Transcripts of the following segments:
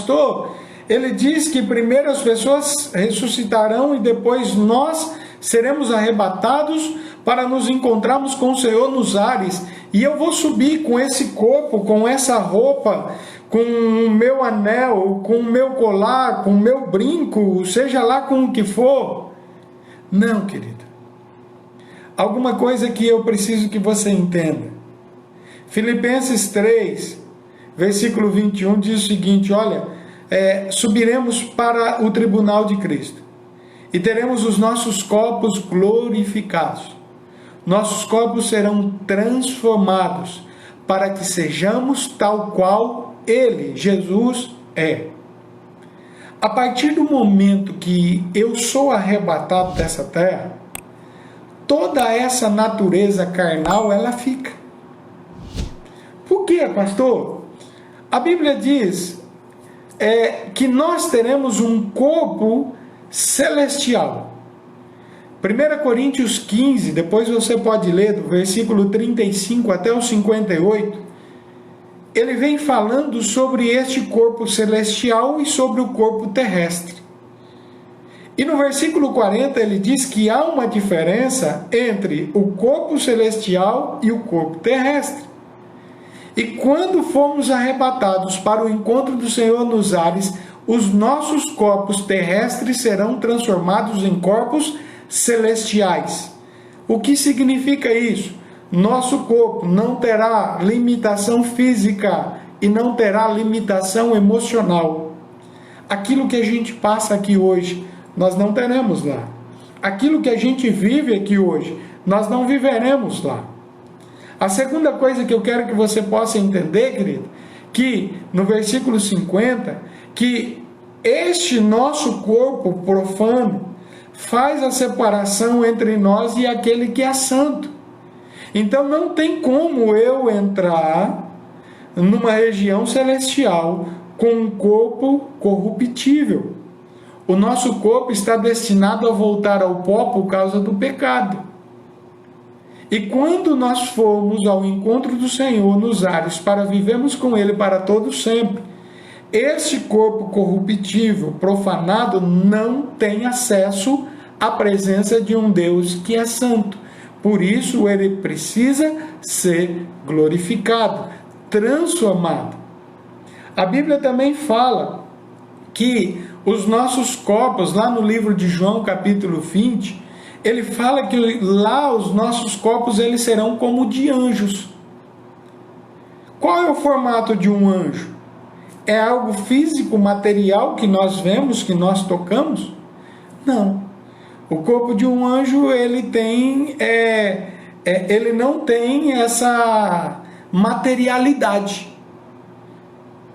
pastor, ele diz que primeiro as pessoas ressuscitarão e depois nós seremos arrebatados para nos encontrarmos com o Senhor nos ares. E eu vou subir com esse corpo, com essa roupa, com o meu anel, com o meu colar, com o meu brinco, seja lá com o que for. Não, querido. Alguma coisa que eu preciso que você entenda. Filipenses 3, versículo 21 diz o seguinte, olha, subiremos para o tribunal de Cristo e teremos os nossos corpos glorificados. Nossos corpos serão transformados para que sejamos tal qual Ele, Jesus, é. A partir do momento que eu sou arrebatado dessa terra, toda essa natureza carnal, ela fica. Por quê, pastor? A Bíblia diz que nós teremos um corpo celestial. 1 Coríntios 15, depois você pode ler do versículo 35 até o 58, ele vem falando sobre este corpo celestial e sobre o corpo terrestre. E no versículo 40 ele diz que há uma diferença entre o corpo celestial e o corpo terrestre. E quando formos arrebatados para o encontro do Senhor nos ares, os nossos corpos terrestres serão transformados em corpos celestiais. O que significa isso? Nosso corpo não terá limitação física e não terá limitação emocional. Aquilo que a gente passa aqui hoje, nós não teremos lá. Aquilo que a gente vive aqui hoje, nós não viveremos lá. A segunda coisa que eu quero que você possa entender, querido, que no versículo 50, que este nosso corpo profano faz a separação entre nós e aquele que é santo. Então não tem como eu entrar numa região celestial com um corpo corruptível. O nosso corpo está destinado a voltar ao pó por causa do pecado. E quando nós formos ao encontro do Senhor nos ares para vivermos com Ele para todo sempre, este corpo corruptível, profanado, não tem acesso à presença de um Deus que é santo. Por isso ele precisa ser glorificado, transformado. A Bíblia também fala que os nossos corpos, lá no livro de João, capítulo 20, ele fala que lá os nossos corpos eles serão como de anjos. Qual é o formato de um anjo? É algo físico, material que nós vemos, que nós tocamos? Não. O corpo de um anjo ele não tem essa materialidade.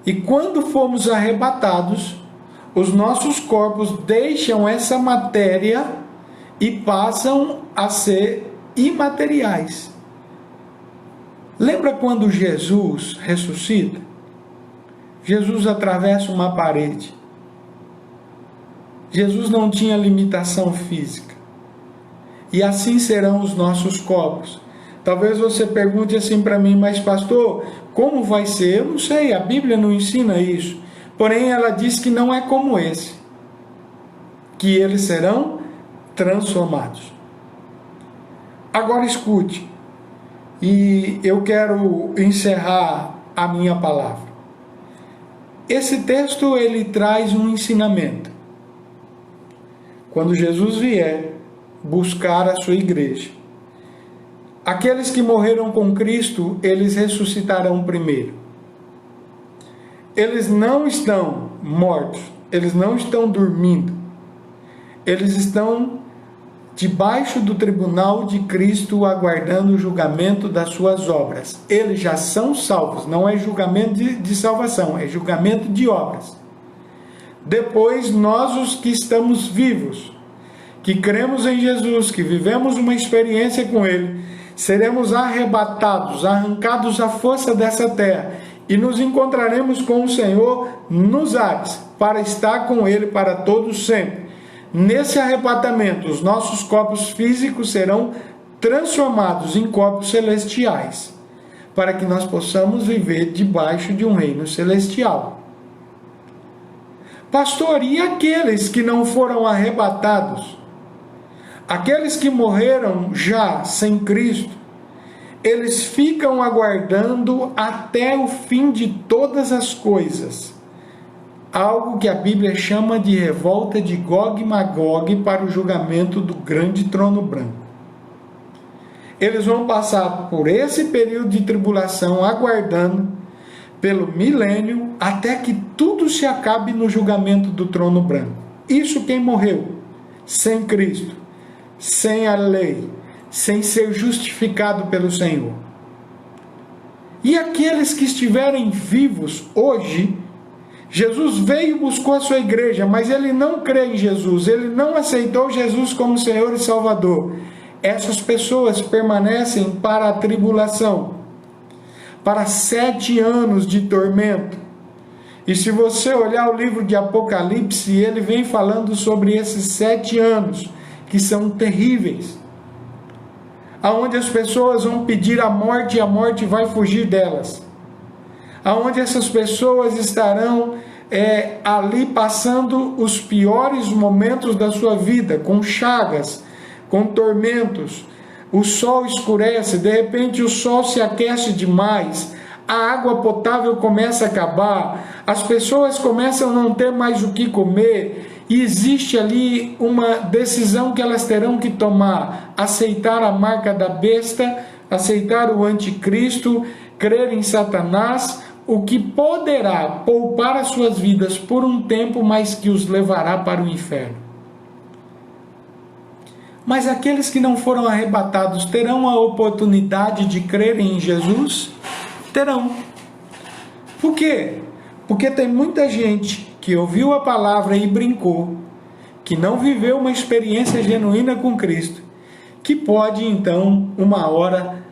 E quando formos arrebatados, os nossos corpos deixam essa matéria e passam a ser imateriais. Lembra quando Jesus ressuscita? Jesus atravessa uma parede. Jesus não tinha limitação física. E assim serão os nossos corpos. Talvez você pergunte assim para mim, mas pastor, como vai ser? Eu não sei, a Bíblia não ensina isso. Porém, ela diz que não é como esse. Que eles serão transformados. Agora escute. E eu quero encerrar a minha palavra. Esse texto ele traz um ensinamento. Quando Jesus vier buscar a sua igreja, aqueles que morreram com Cristo, eles ressuscitarão primeiro. Eles não estão mortos, eles não estão dormindo. Eles estão debaixo do tribunal de Cristo, aguardando o julgamento das suas obras. Eles já são salvos, não é julgamento de salvação, é julgamento de obras. Depois, nós os que estamos vivos, que cremos em Jesus, que vivemos uma experiência com Ele, seremos arrebatados, arrancados à força dessa terra, e nos encontraremos com o Senhor nos ares, para estar com Ele para todo sempre. Nesse arrebatamento, os nossos corpos físicos serão transformados em corpos celestiais, para que nós possamos viver debaixo de um reino celestial. Pastor, e aqueles que não foram arrebatados? Aqueles que morreram já sem Cristo, eles ficam aguardando até o fim de todas as coisas. Algo que a Bíblia chama de revolta de Gog e Magog para o julgamento do grande trono branco. Eles vão passar por esse período de tribulação aguardando pelo milênio até que tudo se acabe no julgamento do trono branco. Isso quem morreu sem Cristo, sem a lei, sem ser justificado pelo Senhor. E aqueles que estiverem vivos hoje, Jesus veio e buscou a sua igreja, mas ele não crê em Jesus, ele não aceitou Jesus como Senhor e Salvador. Essas pessoas permanecem para a tribulação, para 7 anos de tormento. E se você olhar o livro de Apocalipse, ele vem falando sobre esses 7 anos, que são terríveis, aonde as pessoas vão pedir a morte e a morte vai fugir delas, aonde essas pessoas estarão ali passando os piores momentos da sua vida, com chagas, com tormentos. O sol escurece, de repente o sol se aquece demais, a água potável começa a acabar, as pessoas começam a não ter mais o que comer, e existe ali uma decisão que elas terão que tomar: aceitar a marca da besta, aceitar o anticristo, crer em Satanás, o que poderá poupar as suas vidas por um tempo, mas que os levará para o inferno. Mas aqueles que não foram arrebatados terão a oportunidade de crerem em Jesus? Terão. Por quê? Porque tem muita gente que ouviu a palavra e brincou, que não viveu uma experiência genuína com Cristo, que pode então, uma hora,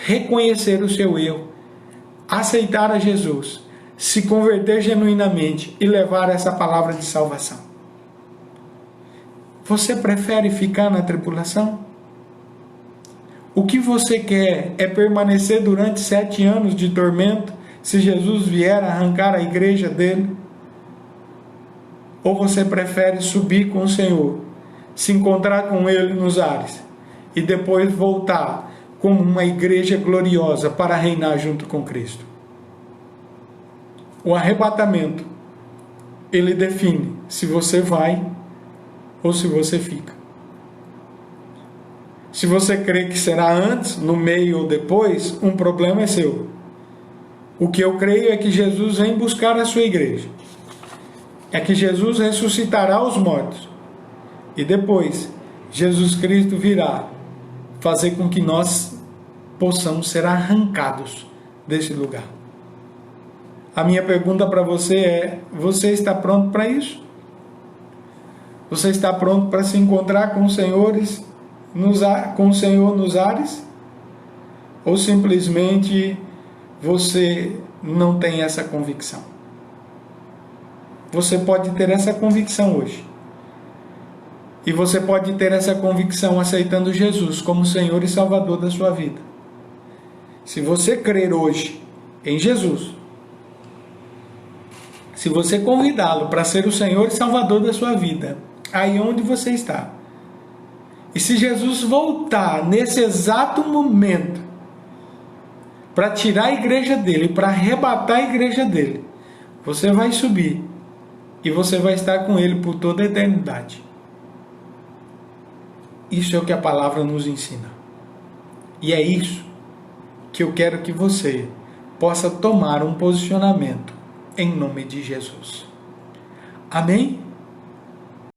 reconhecer o seu erro, aceitar a Jesus, se converter genuinamente e levar essa palavra de salvação. Você prefere ficar na tribulação? O que você quer é permanecer durante 7 anos de tormento, se Jesus vier arrancar a igreja dele? Ou você prefere subir com o Senhor, se encontrar com ele nos ares e depois voltar como uma igreja gloriosa para reinar junto com Cristo? O arrebatamento, ele define se você vai ou se você fica. Se você crê que será antes, no meio ou depois, um problema é seu. O que eu creio é que Jesus vem buscar a sua igreja. É que Jesus ressuscitará os mortos. E depois, Jesus Cristo virá fazer com que nós possamos ser arrancados desse lugar. A minha pergunta para você é: você está pronto para isso? Você está pronto para se encontrar com o Senhor nos ares? Ou simplesmente você não tem essa convicção? Você pode ter essa convicção hoje. E você pode ter essa convicção aceitando Jesus como Senhor e Salvador da sua vida. Se você crer hoje em Jesus, se você convidá-lo para ser o Senhor e Salvador da sua vida, aí onde você está, e se Jesus voltar nesse exato momento para tirar a igreja dele, para arrebatar a igreja dele, você vai subir e você vai estar com ele por toda a eternidade. Isso é o que a palavra nos ensina. E é isso que eu quero que você possa tomar um posicionamento em nome de Jesus. Amém?